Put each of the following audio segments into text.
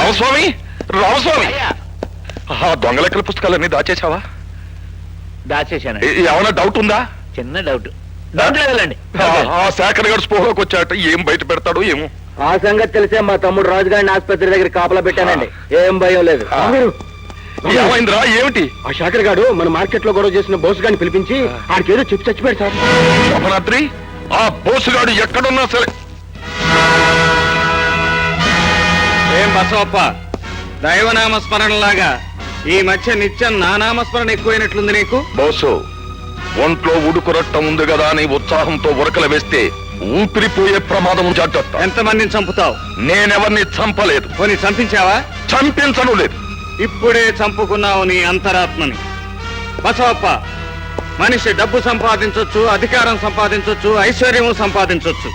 రామస్వామి రామస్వామి ఆ దొంగ లెక్కల పుస్తకాలన్నీ దాచేసావా? దాచేశాను. ఏమైనా డౌట్ ఉందా? చిన్న డౌట్. డౌట్ లేదండి. ఆ శేఖర్ గారు స్పోహలోకి వచ్చాట, ఏం బయట పెడతాడో ఏమో. ఆ సంగతి తెలిసే మా తమ్ముడు రాజుగారిని ఆసుపత్రి దగ్గర కాపలా పెట్టానండి. ఏం భయం లేదు. ఏమైందిరా? ఏమిటి? ఆ శేఖర్ గారు మన మార్కెట్ లో గొడవ చేసిన బోసు గారిని పిలిపించి ఆడికి ఏదో చెప్పి చచ్చిపోయాడు సార్. శోభనాద్రి, ఆ బోసుగాడు ఎక్కడున్నా సరే. ఏం బసవప్ప, దైవనామ స్మరణలాగా ఈ మధ్య నిత్యం నా నామస్మరణ ఎక్కువైనట్లుంది నీకు? బోసు, ఒంట్లో ఉడుకురట్టం ఉంది కదా అని ఉత్సాహంతో ఉరకలు వేస్తే ఊపిరిపోయే ప్రమాదం జాగ్రత్త. ఎంతమందిని చంపుతావు? నేనెవరిని చంపలేదు. పోనీ చంపించావా? చంపించను లేదు. ఇప్పుడే చంపుకున్నావు నీ అంతరాత్మని. బసవప్ప, మనిషి డబ్బు సంపాదించొచ్చు, అధికారం సంపాదించొచ్చు, ఐశ్వర్యము సంపాదించొచ్చు.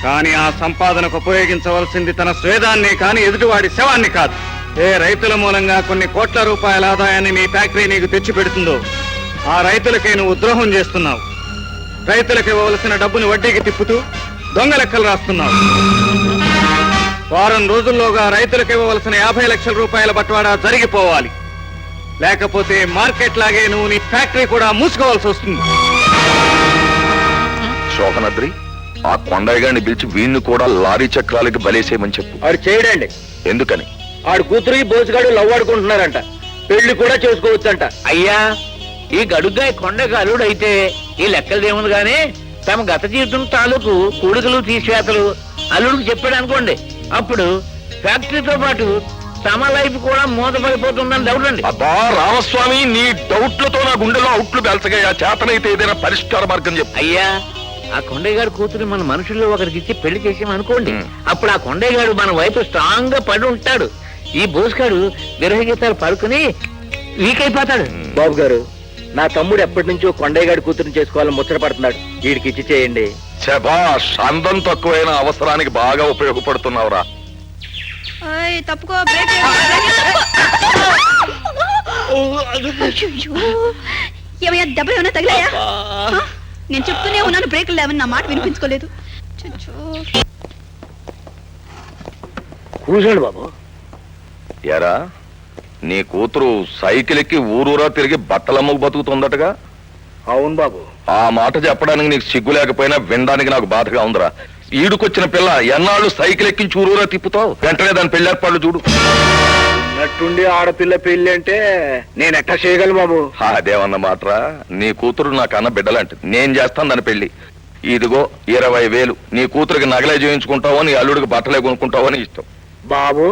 కానీ ఆ సంపాదనకు ఉపయోగించవలసింది తన స్వేదాన్ని కానీ ఎదుటివాడి శవాన్ని కాదు. ఏ రైతుల మూలంగా కొన్ని కోట్ల రూపాయల ఆదాయాన్ని నీ ఫ్యాక్టరీ నీకు తెచ్చి పెడుతుందో ఆ రైతులకే నువ్వు ద్రోహం చేస్తున్నావు. రైతులకు ఇవ్వవలసిన డబ్బుని వడ్డీకి తిప్పుతూ దొంగ లెక్కలు రాస్తున్నావు. వారం రోజుల్లోగా రైతులకు ఇవ్వవలసిన 50 లక్షల రూపాయల బట్వాడా జరిగిపోవాలి. లేకపోతే మార్కెట్ లాగే నువ్వు నీ ఫ్యాక్టరీ కూడా మూసుకోవాల్సి వస్తుంది. శోభనాద్రి, ఆ కొండయ్య గారిని పిలిచి వీణ్ణి కూడా లారీ చక్రాలకి బలేసేయమని చెప్పు. ఆడు చేయడండి. ఎందుకని? ఆడు కూతురు బోసుగాడు లవ్ ఆడుకుంటున్నారంట. పెళ్లి కూడా చేసుకోవచ్చంట. అయ్యా, ఈ గడుగ్గా కొండకు అల్లుడు అయితే ఈ లెక్కలు ఏముంది గానీ తమ గత జీవితం తాలూకు కూడుకలు తీసివేతలు అల్లుడికి చెప్పాడు అనుకోండి, అప్పుడు ఫ్యాక్టరీతో పాటు తమ లైఫ్ కూడా మూతపడిపోతుందని డౌట్ అండి. అబ్బా రామస్వామి, నీ డౌట్లతో నా గుండెలో అవుట్లు పెంచగా చేతనైతే ఏదైనా పరిష్కార మార్గం చెప్పు. అయ్యా, ఆ కొండయ్య గారు కూతురు మన మనుషుల్లో ఒకరికి ఇచ్చి పెళ్లి చేసామనుకోండి, అప్పుడు ఆ కొండయ్య గారు మన వైపు స్ట్రాంగ్ గా పడి ఉంటాడు. ఈ బోసుగాడు విరహగీతాలు పడుకుని వీక్ అయిపోతాడు. బాబు గారు, నా తమ్ముడు ఎప్పటి నుంచో కొండయ్య గారి కూతురుని చేసుకోవాలని ముచ్చట పడుతున్నాడు. వీడికి ఇచ్చి చేయండి. శభాష్, అందం తక్కువైన అవసరానికి బాగా ఉపయోగపడుతున్నావురా. తప్పుకో. ఏమయ్యా, దెబ్బ ఏమైనా తగిలాయా? నేను చెప్తూనే ఉన్నాను బ్రేకులు లేవని, నా మాట వినిపించుకోలేదు. కూర్చోండి బాబు. ఎరా, నీ కూతురు సైకిల్ ఎక్కి ఊరూరా తిరిగి బట్టలమ్మకు బతుకుతుందటగా? అవును బాబు. ఆ మాట చెప్పడానికి నీకు సిగ్గు లేకపోయినా వినడానికి నాకు బాధగా ఉందిరా. ఈడుకొచ్చిన పిల్ల ఎన్నాళ్ళు సైకిల్ ఎక్కించి ఊరూరా తిప్పుతావు? వెంటనే దాని పెళ్లి ఏర్పాట్లు చూడు. నట్టుండి ఆడపిల్ల పెళ్లి అంటే నేను ఎట్లా చేయగలను బాబు? అదేమన్నమాటరా, నీ కూతురు నా కన్న బిడ్డలాంటిది. నేను చేస్తాను దాని పెళ్లి. ఇదిగో 20,000. నీ కూతురికి నగలే చేయించుకుంటావో, నీ అల్లుడికి బట్టలే కొనుక్కుంటావో అని ఇష్టం. బాబు,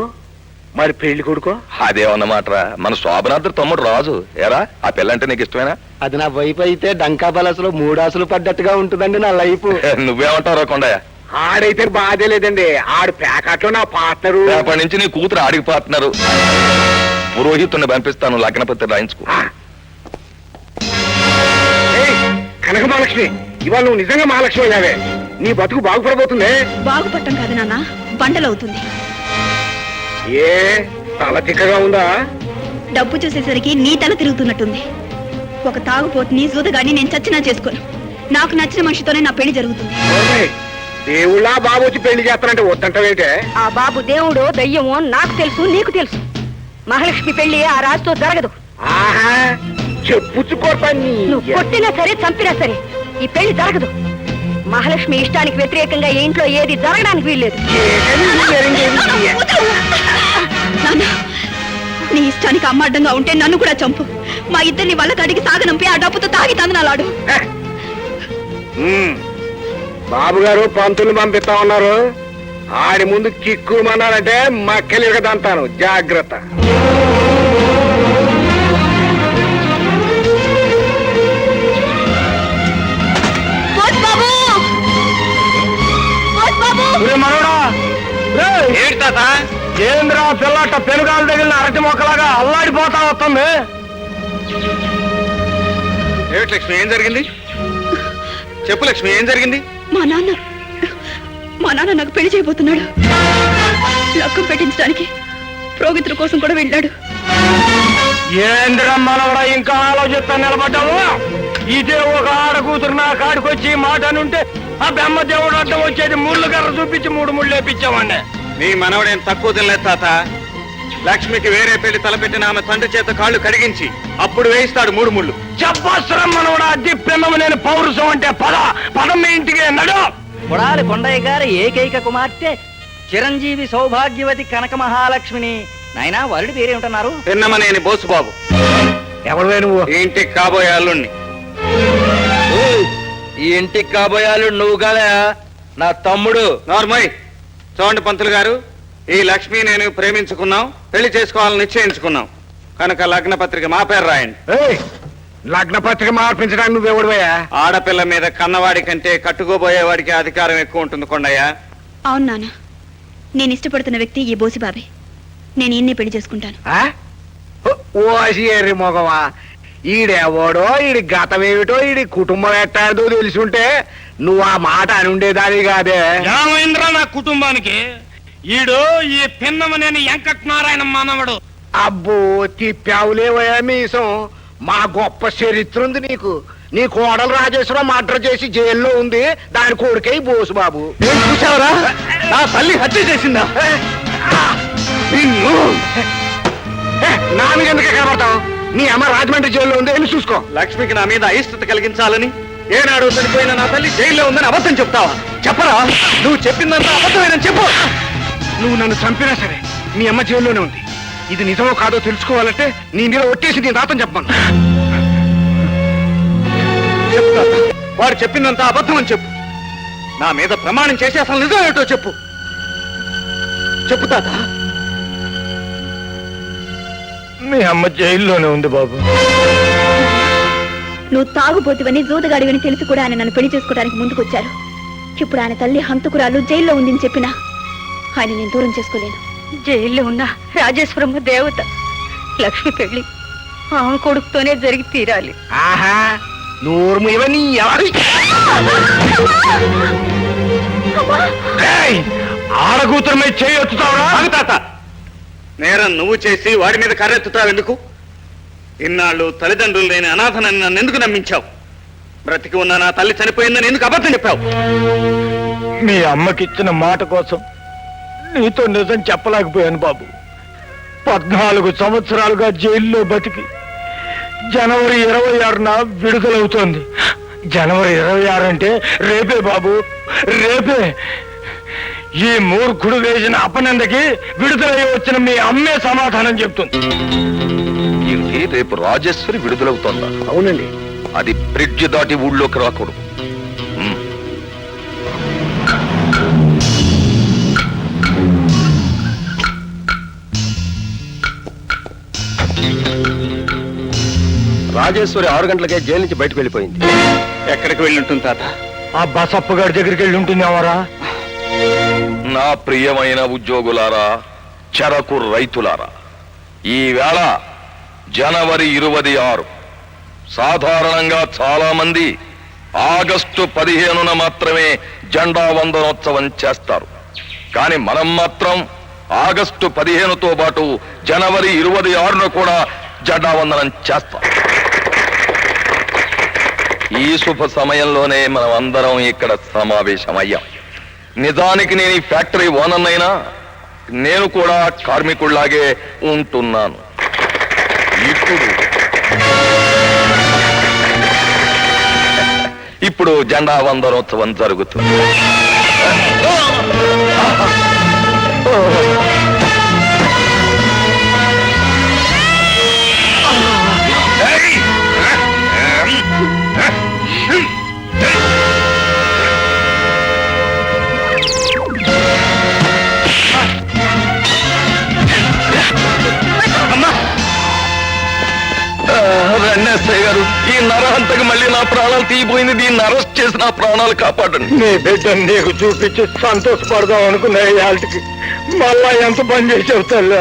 మరి పెళ్లి కొడుకో? అదేమన్నమాటరా, మన శోభనాద్రి తమ్ముడు రాజు. ఎరా, ఆ పిల్లంటే నీకు ఇష్టమేనా? అది నా వైపు అయితే డంకా బలసలో 3 ఆశలు పడ్డట్టుగా ఉంటుందండి నా లైఫ్. నువ్వేమంటావు రా కొండయ్య? ఆడైతే బాధే లేదండి. ఆడు ప్యాకెట్లో నా పార్ట్నరు. రేపటి నుంచి నీ కూతురు ఆడికి పార్ట్నరు. పురోహితుని పంపిస్తాను, లగ్నపత్రి రాయించుకో. కనక మహాలక్ష్మి, ఇవాళ నువ్వు నిజంగా మహాలక్ష్మి అయినావే. నీ బతుకు బాగుపడబోతుంది. బాగుపడటం కాదు నాన్న, బండలవుతుంది. ఏ తల తిక్కగా ఉందా? డబ్బు చూసేసరికి నీ తల తిరుగుతున్నట్టుంది. ఒక తాగుపోతుని సూదగాని నేను చచ్చినా చేసుకోను. నాకు నచ్చిన మనిషితోనే నా పెళ్లి జరుగుతుంది. దేవుళ్ళ బాబు వచ్చి పెళ్లి చేస్తానంటే వద్దంటావేంటే? ఆ బాబు దేవుడో దయ్యమో నాకు తెలుసు, నీకు తెలుసు. మహాలక్ష్మి పెళ్లి ఆ రాజుతో జరగదు. ఆహా, చెప్పుచ్చుకోర్పని. నువ్వు కొట్టినా సరే, చంపినా సరే ఈ పెళ్లి జరగదు. మహాలక్ష్మి ఇష్టానికి వ్యతిరేకంగా ఈ ఇంట్లో ఏది జరగడానికి వీల్లేదు. నీ ఇష్టానికి అమ్మ అడ్డంగా ఉంటే నన్ను కూడా చంపు. మా ఇద్దరిని వాళ్ళ కాడికి సాగనంపి ఆ డబ్బుతో తాగి తందనాలాడు. బాబు గారు పంతులు పంపిస్తా ఉన్నారు. ఆడి ముందు కిక్కుమన్నారంటే మక్కలు ఇరగదంతాను. జాగ్రత్త. ఏంద్రా పిల్లట పెనుగాలు తగిలిన అరటి మొక్కలాగా అల్లాడిపోతా వస్తుంది. ఏమిటి లక్ష్మి, ఏం జరిగింది? చెప్పు లక్ష్మి, ఏం జరిగింది? మా నాన్న నాకు పెళ్లి చేయబోతున్నాడు. లక్కం పెట్టించడానికి ప్రోగితుల కోసం కూడా వెళ్ళాడు. ఏంద్రమ్మా ఇంకా ఆలోచిస్తా నిలబడ్డావు? ఇదే ఒక ఆడ కూతురు నా కాడికొచ్చి మాట అనుంటే ఆ బెమ్మ దేవుడు అడ్డం వచ్చేది ముళ్ళు కర్ర చూపించి 3 ముళ్ళు వేపించామండి. నీ మనవడేం తక్కువ తినలేదు తాత. లక్ష్మికి వేరే పెళ్లి తలపెట్టిన ఆమె తండ్రి చేత కాళ్ళు కడిగించి అప్పుడు వేయిస్తాడు 3 ముళ్ళు. చెప్పవసరం మనవడా దిప్పెన్నము నేను పౌరుషం అంటే పదం మీ ఇంటికి నడు. కొడాలి కొండయ్య గారి ఏకైక కుమార్తె చిరంజీవి సౌభాగ్యవతి కనక మహాలక్ష్మిని. నాయనా వరుడి పేరేమిటన్నారు? పిన్నమనేని బోసుబాబు. ఎవరు నువ్వు? ఈ ఇంటికి కాబోయే అల్లుణ్ణి. ఈ ఇంటికి కాబోయాలు నువ్వు కదా, నా తమ్ముడు. నార్మల్ చూడండి పంతులు గారు, ఈ లక్ష్మి నేను ప్రేమించుకున్నాం, పెళ్లి చేసుకోవాలని నిశ్చయించుకున్నాం కనుక లగ్న పత్రిక మా పేరు రాయండి. లగ్న పత్రిక మార్పించడానికి నువ్వెవడువయ్యా? ఆడపిల్ల మీద కన్నవాడి కంటే కట్టుకోబోయేవాడికి అధికారం ఎక్కువ ఉంటుంది కొండయ్య. అవును నాన్న, నేను ఇష్టపడుతున్న వ్యక్తి ఈ బోసిబాబే. నేను ఈయన్నే పెళ్లి చేసుకుంటాను. ఓసిరి మొగవా, ఈడెవడో ఈడి గతమేమిటో ఈడి కుటుంబం ఎట్టాడో తెలిసి ఉంటే నువ్వు ఆ మాట అని ఉండేదాని కాదే. ఏమైందిరా నా కుటుంబానికి? ఈడు ఈ పిన్నమనేని వెంకటనారాయణ మానవుడు. అబ్బో తిప్పావులేవయ్యా మీసం. మా గొప్ప చరిత్ర ఉంది నీకు. నీ కోడలు రాజేశ్వరం మర్డర్ చేసి జైల్లో ఉంది, దాని కొడుకే బోసుబాబు. చూసావరా, నా తల్లి హత్య చేసిందా? నా మీద ఎందుకు కనబడతావు? నీ అమ్మ రాజమండ్రి జైల్లో ఉంది, వెళ్ళి చూసుకో. లక్ష్మికి నా మీద అయిష్టత కలిగించాలని ఏనాడు చనిపోయిన నా తల్లి జైల్లో ఉందని అబద్ధం చెప్తావా? చెప్పరా, నువ్వు చెప్పిందంతా అబద్ధమేనని చెప్పు. నువ్వు నన్ను చంపినా సరే మీ అమ్మ జైల్లోనే ఉంది. ఇది నిజమో కాదో తెలుసుకోవాలంటే నీ మీద ఒట్టేసి నీ రాతం చెప్పమను. చెప్తా, వాడు చెప్పిందంతా అబద్ధం అని చెప్పు. నా మీద ప్రమాణం చేసి అసలు నిజం ఏమిటో చెప్పు. చెప్పు తాత. మీ అమ్మ జైల్లోనే ఉంది బాబు. నువ్వు తాగుబోతువని జూదగాడివని తెలిసి కూడా ఆయన నన్ను పెళ్లి చేసుకోవడానికి ముందుకొచ్చారు. ఇప్పుడు ఆయన తల్లి హంతకురాలు జైల్లో ఉందని చెప్పినా ఆయన నేను దూరం చేసుకోలేను. జైల్లో ఉన్న రాజేశ్వరమ్మ దేవత. లక్ష్మి పెళ్లి ఆమె కొడుకుతోనే జరిగి తీరాలి. ఆహా, నోరు ఇవన్నీ ఎవరి ఆడకూతురు మీద చేయొచ్చుతావురా? తాత, నేరం నువ్వు చేసి వాడి మీద కర్రెత్తుతావు ఎందుకు? ఇన్నాళ్ళు తల్లిదండ్రులు లేని అనాథనని నన్ను ఎందుకు నమ్మించావు? బ్రతికి ఉన్న నా తల్లి చనిపోయిందని ఎందుకు అబద్ధం చెప్పావు? మీ అమ్మకిచ్చిన మాట కోసం నీతో నిజం చెప్పలేకపోయాను బాబు. 14 సంవత్సరాలుగా జైల్లో బతికి జనవరి 26న విడుదలవుతోంది. జనవరి 26 అంటే రేపే బాబు, రేపే. ఈ మూర్ఖుడు వేసిన అపనందకి విడుదలయ్యి వచ్చిన మీ అమ్మే సమాధానం చెప్తుంది. ఏమిటి, రేపు రాజేశ్వరి విడుదలవుతోందా? అవునండి. అది బ్రిడ్జ్ దాటి ఊళ్ళోకి రాకూడదు. రాజేశ్వరి 6 గంటలకే జైలు నుంచి బయటకు వెళ్ళిపోయింది. ఎక్కడికి వెళ్ళి ఉంటుంది తాత? ఆ బసప్ప గారి దగ్గరికి వెళ్ళి ఉంటుందేమోరా. నా ప్రియమైన ఉద్యోగులారా, చెరకు రైతులారా, ఈ వేళ జనవరి 26. సాధారణంగా చాలా మంది ఆగస్టు 15న మాత్రమే జెండా వందనోత్సవం చేస్తారు. కానీ మనం మాత్రం ఆగస్టు 15తో పాటు జనవరి 26ను కూడా జెండా వందనం చేస్తాం. ఈ శుభ సమయంలోనే మనం అందరం ఇక్కడ సమావేశమయ్యాం. నిజానికి నేను ఈ ఫ్యాక్టరీ ఓనర్ అయినా నేను కూడా కార్మికుల్లాగే ఉంటున్నాను. ఇప్పుడు జెండా వందనోత్సవం జరుగుతుంది. ఎస్ఐ గారు, ఈ నరహంతకు మళ్ళీ నా ప్రాణాలు తీయబోయింది. దీన్ని అరెస్ట్ చేసి నా ప్రాణాలు కాపాడండి. నీ బిడ్డను నీకు చూపించి సంతోషపడదాం అనుకున్నా, వాళ్ళకి మళ్ళా ఎంత పని చేసావు తల్లి.